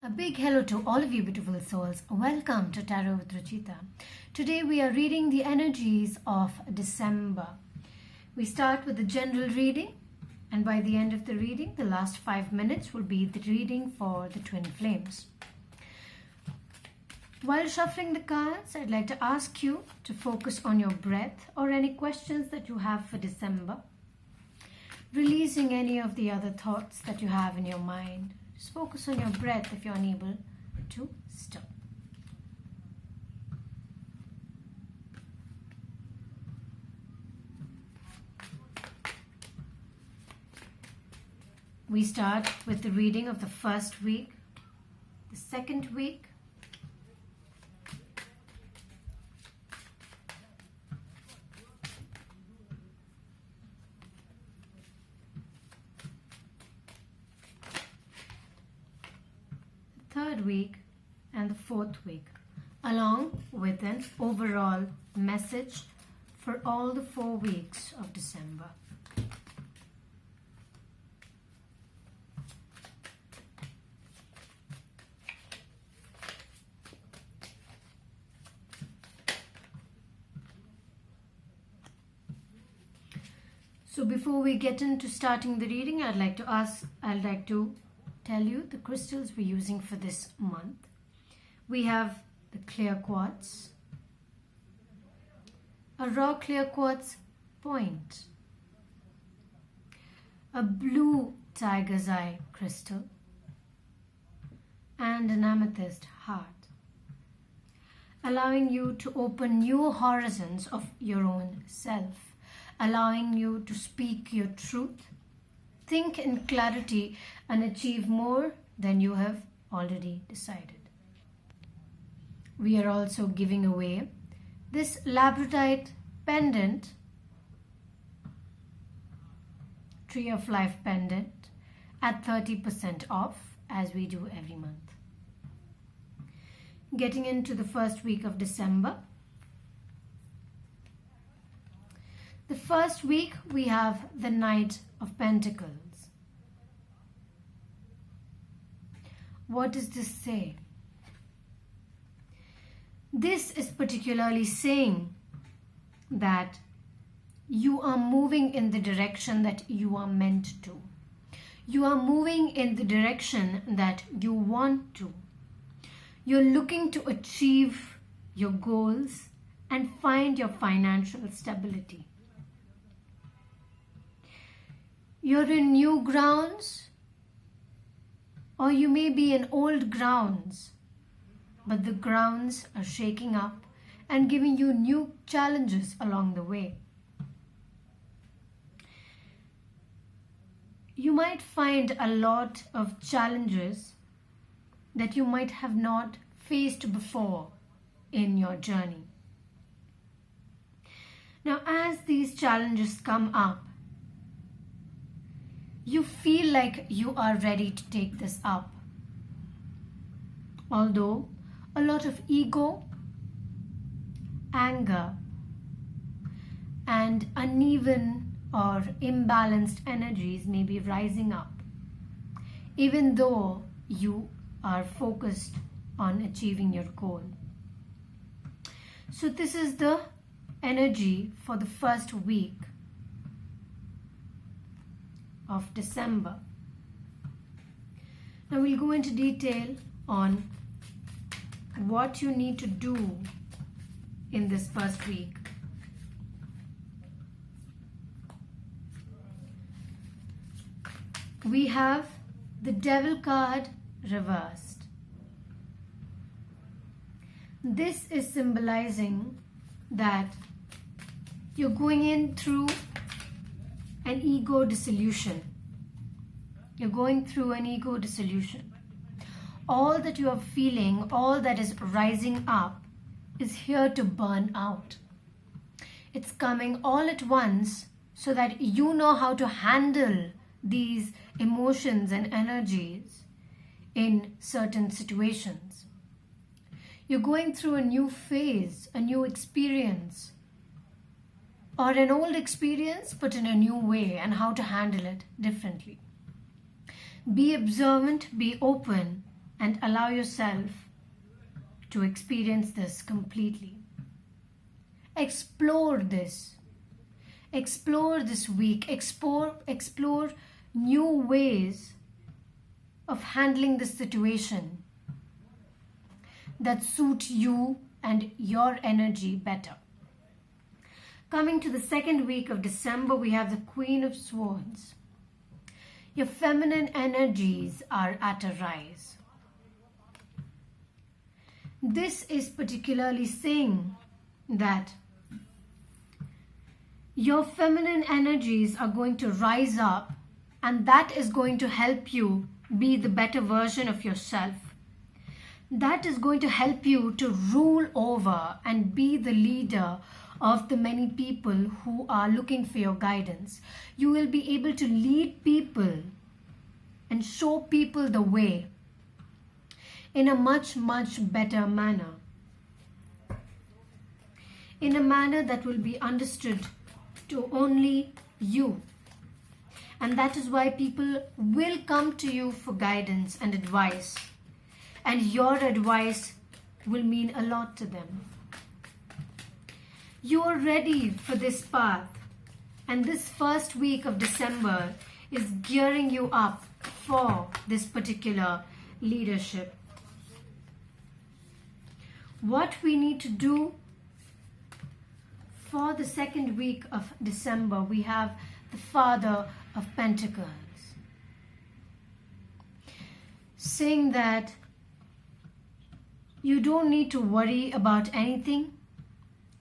A big hello to all of you beautiful souls. Welcome to Tarot with Ruchitaa. Today we are reading the energies of December. We start with the general reading, and by the end of the reading, the last 5 minutes will be the reading for the twin flames. While shuffling the cards, I'd like to ask you to focus on your breath or any questions that you have for December, releasing any of the other thoughts that you have in your mind. Just focus on your breath if you're unable to stop. We start with the reading of the first week, the second week, third week and the fourth week, along with an overall message for all the 4 weeks of December. So before we get into starting the reading, I'd like to tell you the crystals we're using for this month. We have the clear quartz, a raw clear quartz point, a blue tiger's eye crystal, and an amethyst heart, allowing you to open new horizons of your own self, allowing you to speak your truth, think in clarity, and achieve more than you have already decided. We are also giving away this labradorite pendant, Tree of Life pendant, at 30% off, as we do every month. Getting into the first week of December. The first week we have the Knight of Pentacles. What does this say? This is particularly saying that you are moving in the direction that you are meant to. You are moving in the direction that you want to. You're looking to achieve your goals and find your financial stability. You're in new grounds, or you may be in old grounds, but the grounds are shaking up and giving you new challenges along the way. You might find a lot of challenges that you might have not faced before in your journey. Now, as these challenges come up, you feel like you are ready to take this up. Although a lot of ego, anger, and uneven or imbalanced energies may be rising up, even though you are focused on achieving your goal. So this is the energy for the first week of December. Now we'll go into detail on what you need to do in this first week. We have the Devil card reversed. This is symbolizing that you're going in through an ego dissolution. You're going through an ego dissolution. All that you are feeling, all that is rising up, is here to burn out. It's coming all at once so that you know how to handle these emotions and energies in certain situations. You're going through a new phase, a new experience, or an old experience but in a new way, and how to handle it differently. Be observant, be open and allow yourself to experience this completely. Explore this. Explore this week. Explore new ways of handling this situation that suit you and your energy better. Coming to the second week of December, we have the Queen of Swords. Your feminine energies are at a rise. This is particularly saying that your feminine energies are going to rise up, and that is going to help you be the better version of yourself. That is going to help you to rule over and be the leader of the many people who are looking for your guidance. You will be able to lead people and show people the way in a much, much better manner. In a manner that will be understood to only you. And that is why people will come to you for guidance and advice. And your advice will mean a lot to them. You are ready for this path. And this first week of December is gearing you up for this particular leadership. What we need to do for the second week of December, we have the Father of Pentacles, saying that you don't need to worry about anything.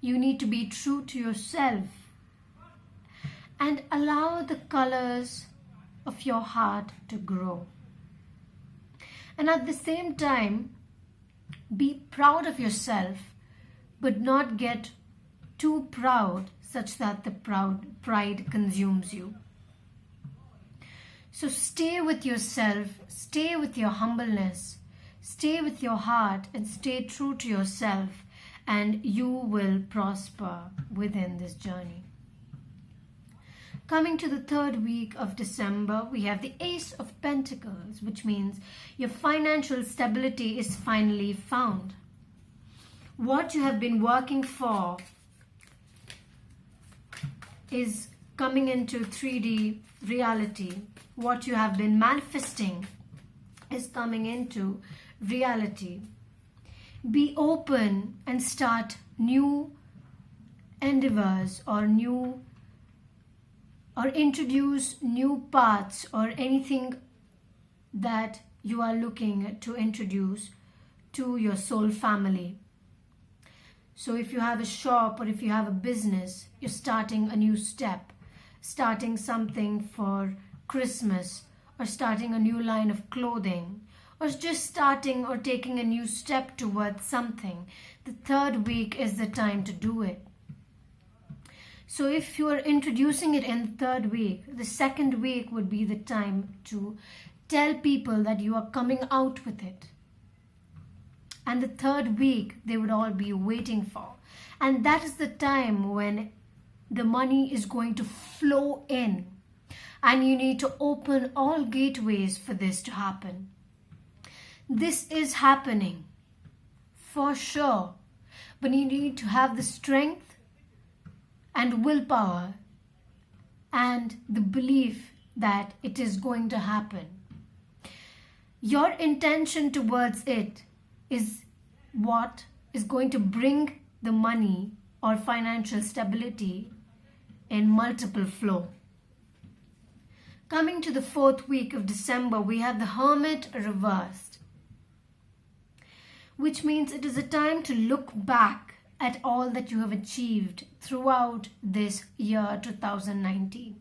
You need to be true to yourself and allow the colors of your heart to grow. And at the same time, be proud of yourself, but not get too proud such that the pride consumes you. So stay with yourself, stay with your humbleness, stay with your heart, and stay true to yourself, and you will prosper within this journey. Coming to the third week of December, we have the Ace of Pentacles, which means your financial stability is finally found. What you have been working for is coming into 3D reality. What you have been manifesting is coming into reality. Be open and start new endeavors or introduce new paths or anything that you are looking to introduce to your soul family. So if you have a shop or if you have a business, you're starting a new step, starting something for Christmas, or starting a new line of clothing, or just starting or taking a new step towards something, the third week is the time to do it. So if you are introducing it in the third week, the second week would be the time to tell people that you are coming out with it. And the third week, they would all be waiting for. And that is the time when the money is going to flow in. And you need to open all gateways for this to happen. This is happening for sure. But you need to have the strength and willpower and the belief that it is going to happen. Your intention towards it is what is going to bring the money or financial stability in multiple flow. Coming to the fourth week of December, we have the Hermit reversed, which means it is a time to look back at all that you have achieved throughout this year 2019.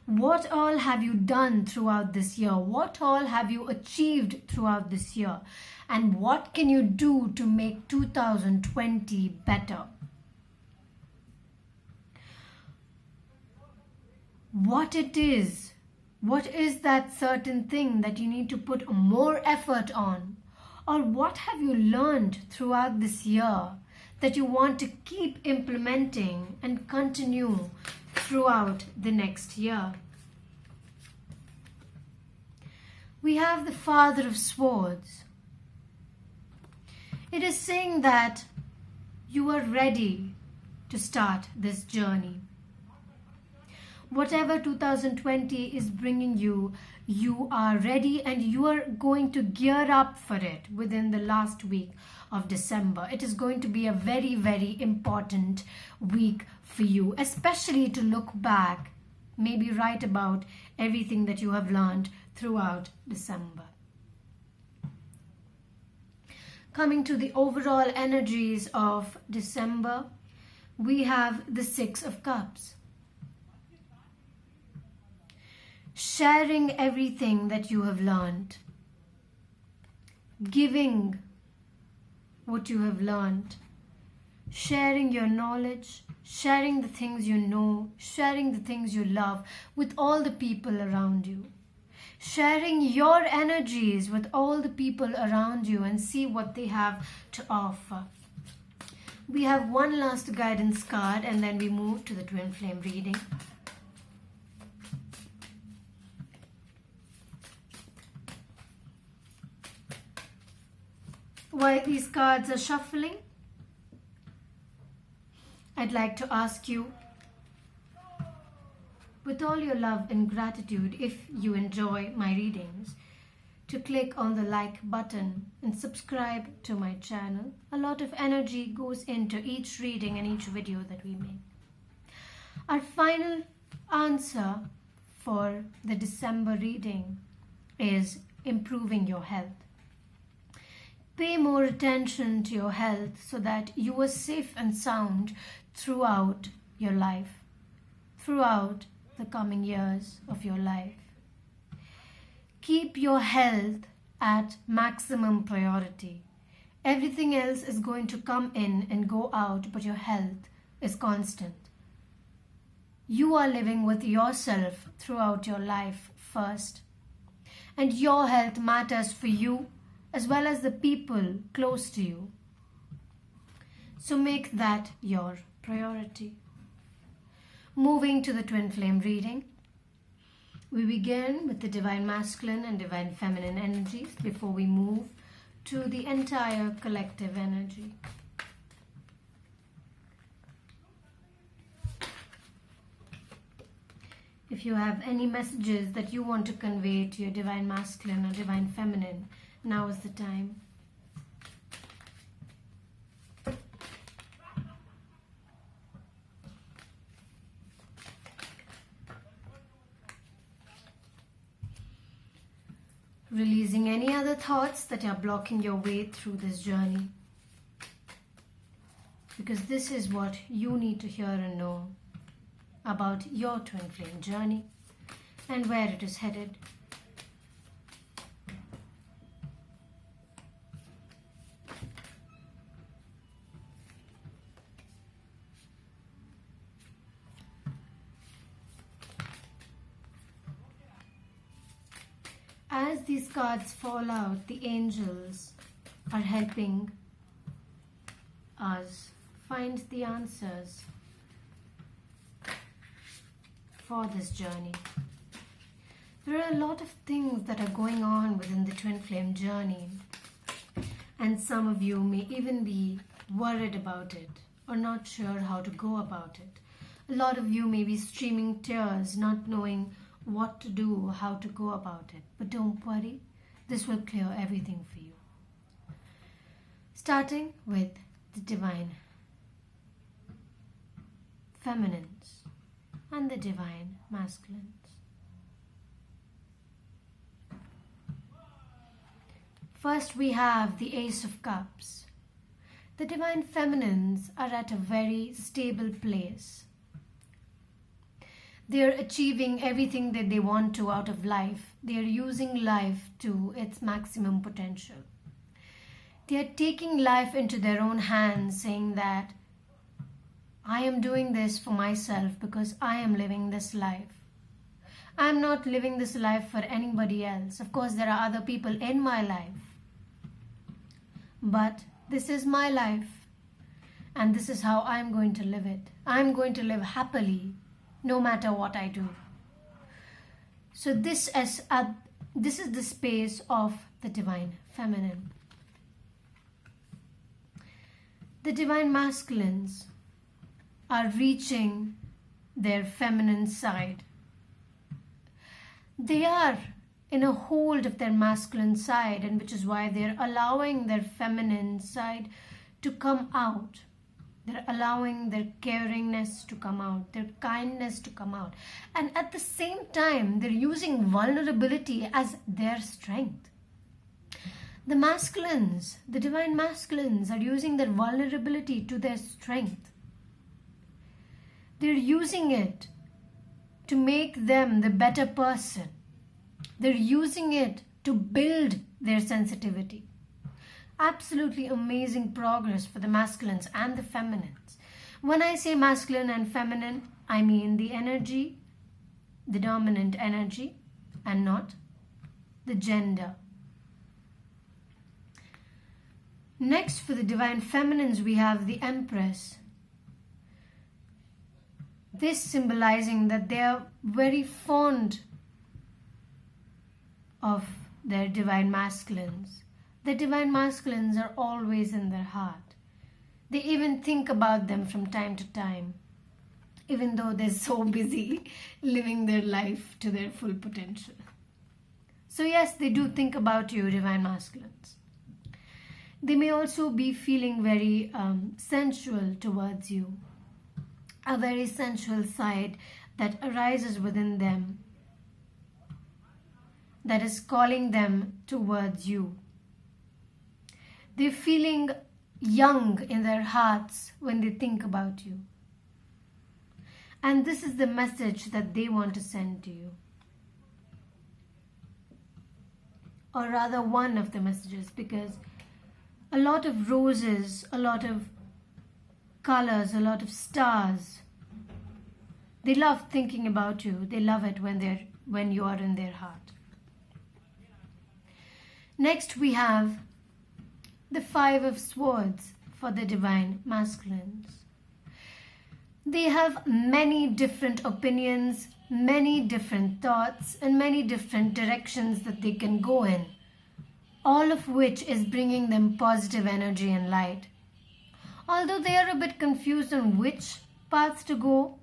What all have you done throughout this year? What all have you achieved throughout this year? And what can you do to make 2020 better? What is that certain thing that you need to put more effort on? Or what have you learned throughout this year that you want to keep implementing and continue throughout the next year? we have the Father of Swords. It is saying that you are ready to start this journey. Whatever 2020 is bringing you, you are ready and you are going to gear up for it within the last week of December. It is going to be a very, very important week for you, especially to look back, maybe write about everything that you have learned throughout December. Coming to the overall energies of December, we have the Six of Cups. Sharing everything that you have learned, giving what you have learned, sharing your knowledge, sharing the things you know, sharing the things you love with all the people around you, sharing your energies with all the people around you and see what they have to offer. We have one last guidance card and then we move to the twin flame reading. While these cards are shuffling, I'd like to ask you, with all your love and gratitude, if you enjoy my readings, to click on the like button and subscribe to my channel. A lot of energy goes into each reading and each video that we make. Our final answer for the December reading is improving your health. Pay more attention to your health so that you are safe and sound throughout your life, throughout the coming years of your life. Keep your health at maximum priority. Everything else is going to come in and go out, but your health is constant. You are living with yourself throughout your life first, and your health matters for you as well as the people close to you. So make that your priority. Moving to the twin flame reading, we begin with the divine masculine and divine feminine energies before we move to the entire collective energy. If you have any messages that you want to convey to your divine masculine or divine feminine, now is the time. Releasing any other thoughts that are blocking your way through this journey. Because this is what you need to hear and know about your twin flame journey and where it is headed. As these cards fall out, the angels are helping us find the answers for this journey. There are a lot of things that are going on within the twin flame journey, and some of you may even be worried about it or not sure how to go about it. A lot of you may be streaming tears, not knowing what to do, how to go about it. But don't worry, this will clear everything for you. Starting with the divine feminines and the divine masculines. First we have the Ace of Cups. The divine feminines are at a very stable place. They are achieving everything that they want to out of life. They are using life to its maximum potential. They are taking life into their own hands, saying that I am doing this for myself because I am living this life. I am not living this life for anybody else. Of course, there are other people in my life. But this is my life. And this is how I am going to live it. I am going to live happily, no matter what I do. So this is this is the space of the divine feminine. The divine masculines are reaching their feminine side. They are in a hold of their masculine side, and which is why they're allowing their feminine side to come out. They're allowing their caringness to come out, their kindness to come out. And at the same time, they're using vulnerability as their strength. The masculines, the divine masculines, are using their vulnerability to their strength. They're using it to make them the better person. They're using it to build their sensitivity. Absolutely amazing progress for the masculines and the feminines. When I say masculine and feminine, I mean the energy, the dominant energy, and not the gender. Next, for the divine feminines, we have the Empress. This symbolizing that they are very fond of their divine masculines. The divine masculines are always in their heart. They even think about them from time to time, even though they're so busy living their life to their full potential. So yes, they do think about you, divine masculines. They may also be feeling very sensual towards you, a very sensual side that arises within them, that is calling them towards you. They're feeling young in their hearts when they think about you. And this is the message that they want to send to you. Or rather, one of the messages, because a lot of roses, a lot of colors, a lot of stars, they love thinking about you. They love it when you are in their heart. Next, we have the Five of Swords for the divine masculines. They have many different opinions, many different thoughts, and many different directions that they can go in, all of which is bringing them positive energy and light. Although they are a bit confused on which paths to go,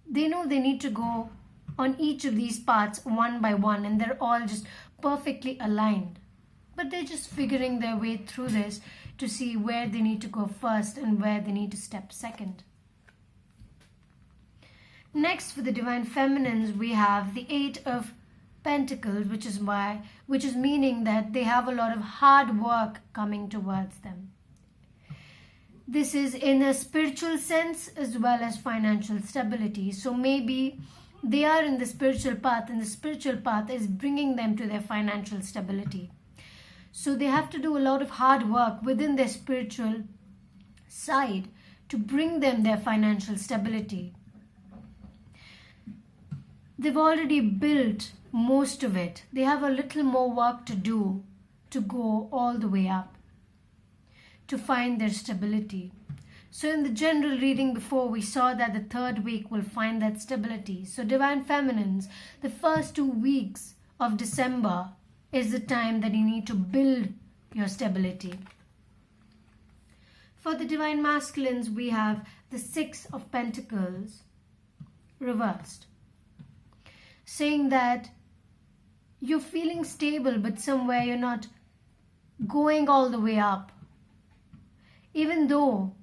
they know they need to go on each of these paths one by one, and they're all just perfectly aligned. But they're just figuring their way through this to see where they need to go first and where they need to step second. Next, for the divine feminines, we have the Eight of Pentacles, which is meaning that they have a lot of hard work coming towards them. This is in a spiritual sense as well as financial stability. So maybe they are in the spiritual path, and the spiritual path is bringing them to their financial stability. So they have to do a lot of hard work within their spiritual side to bring them their financial stability. They've already built most of it. They have a little more work to do to go all the way up, to find their stability. So in the general reading before, we saw that the third week will find that stability. So divine feminines, the first 2 weeks of December is the time that you need to build your stability. For the divine masculines, we have the Six of Pentacles reversed, saying that you're feeling stable, but somewhere you're not going all the way up. Even though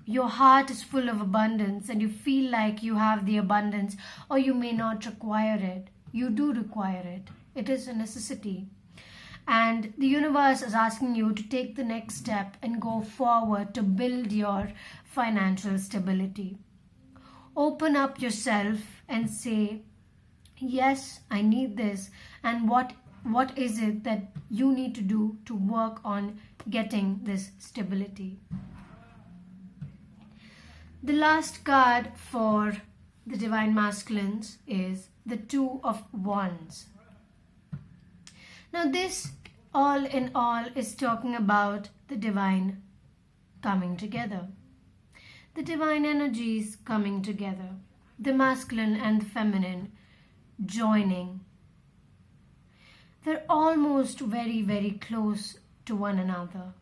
your heart is full of abundance and you feel like you have the abundance, or you may not require it, you do require it. It is a necessity. And the universe is asking you to take the next step and go forward to build your financial stability. Open up yourself and say, yes, I need this. And what is it that you need to do to work on getting this stability? The last card for the divine masculines is the Two of Wands. Now this, all in all, is talking about the divine coming together. The divine energies coming together. The masculine and the feminine joining They're almost very, very close to one another.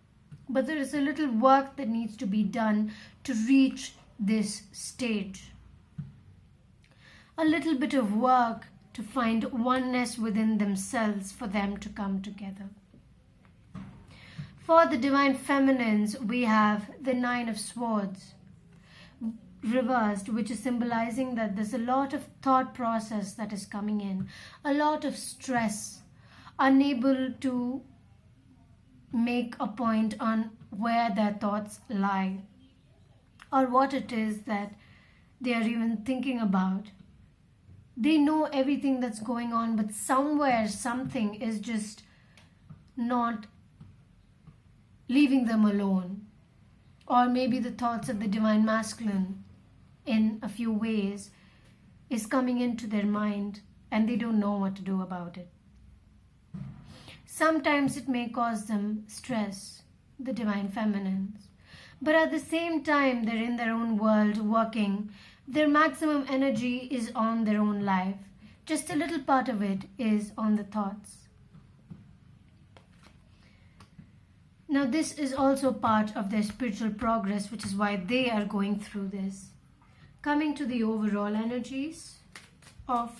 But there is a little work that needs to be done to reach this stage. A little bit of work to find oneness within themselves for them to come together. For the Divine Feminines, we have the Nine of Swords reversed, which is symbolizing that there's a lot of thought process that is coming in, a lot of stress, unable to make a point on where their thoughts lie or what it is that they are even thinking about. They know everything that's going on, but somewhere something is just not leaving them alone. Or maybe the thoughts of the Divine Masculine in a few ways is coming into their mind and they don't know what to do about it. Sometimes it may cause them stress, the Divine Feminines. But at the same time, they're in their own world working. Their maximum energy is on their own life. Just a little part of it is on the thoughts. Now, this is also part of their spiritual progress, which is why they are going through this. Coming to the overall energies of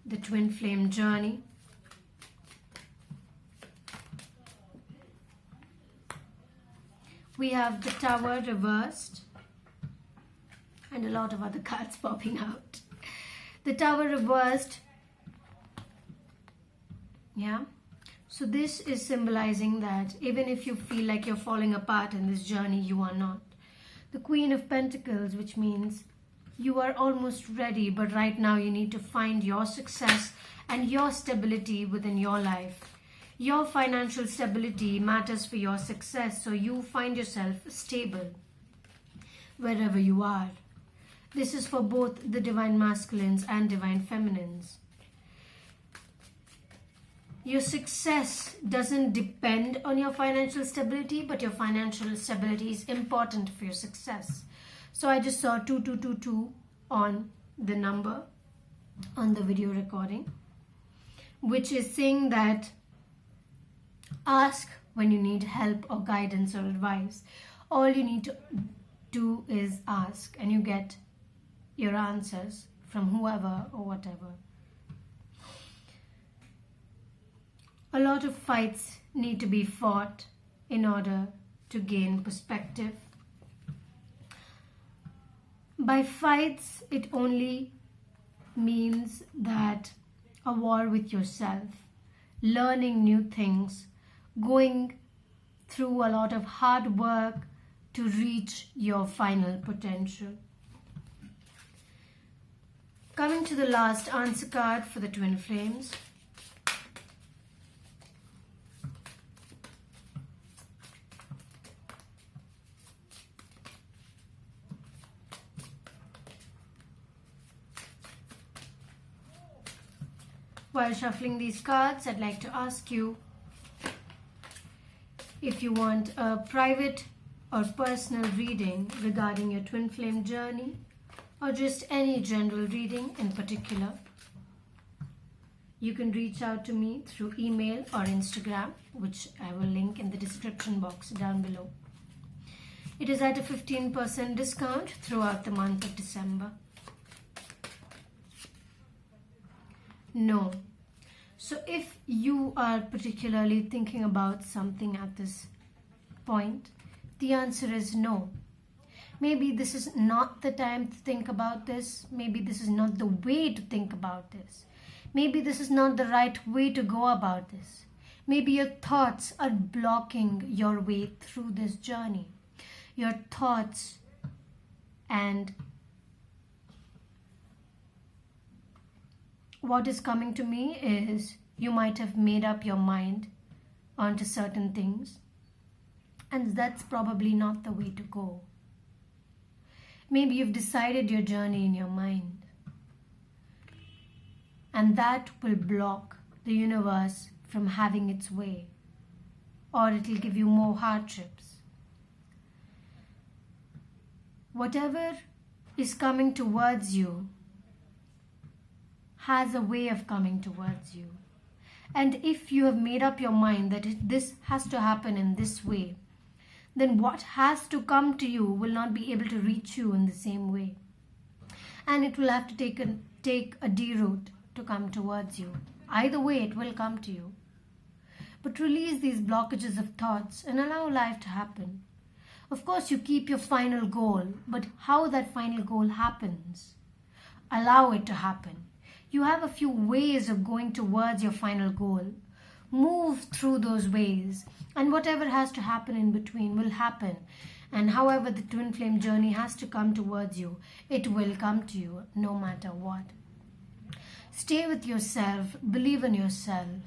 the twin flame journey. We have the Tower reversed and a lot of other cards popping out. The Tower reversed. Yeah. So this is symbolizing that even if you feel like you're falling apart in this journey, you are not. The Queen of Pentacles, which means you are almost ready, but right now you need to find your success and your stability within your life. Your financial stability matters for your success, so you find yourself stable wherever you are. This is for both the Divine Masculines and Divine Feminines. Your success doesn't depend on your financial stability, but your financial stability is important for your success. So I just saw 2222 on the number on the video recording, which is saying that ask when you need help or guidance or advice. All you need to do is ask and you get your answers from whoever or whatever. A lot of fights need to be fought in order to gain perspective. By fights, it only means that a war with yourself, learning new things, going through a lot of hard work to reach your final potential. Coming to the last answer card for the twin flames. While shuffling these cards, I'd like to ask you if you want a private or personal reading regarding your twin flame journey, or just any general reading in particular. You can reach out to me through email or Instagram, which I will link in the description box down below. It is at a 15% discount throughout the month of December. No. So if you are particularly thinking about something at this point, the answer is no. Maybe this is not the time to think about this. Maybe this is not the way to think about this. Maybe this is not the right way to go about this. Maybe your thoughts are blocking your way through this journey. Your thoughts and what is coming to me is you might have made up your mind onto certain things, and that's probably not the way to go. Maybe you've decided your journey in your mind, and that will block the universe from having its way, or it will give you more hardships. Whatever is coming towards you has a way of coming towards you. And if you have made up your mind that this has to happen in this way, then what has to come to you will not be able to reach you in the same way. And it will have to take a D route to come towards you. Either way, it will come to you. But release these blockages of thoughts and allow life to happen. Of course, you keep your final goal, but how that final goal happens, allow it to happen. You have a few ways of going towards your final goal. Move through those ways, and whatever has to happen in between will happen. And however the twin flame journey has to come towards you, it will come to you no matter what. Stay with yourself, believe in yourself.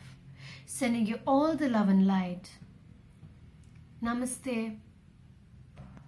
Sending you all the love and light. Namaste.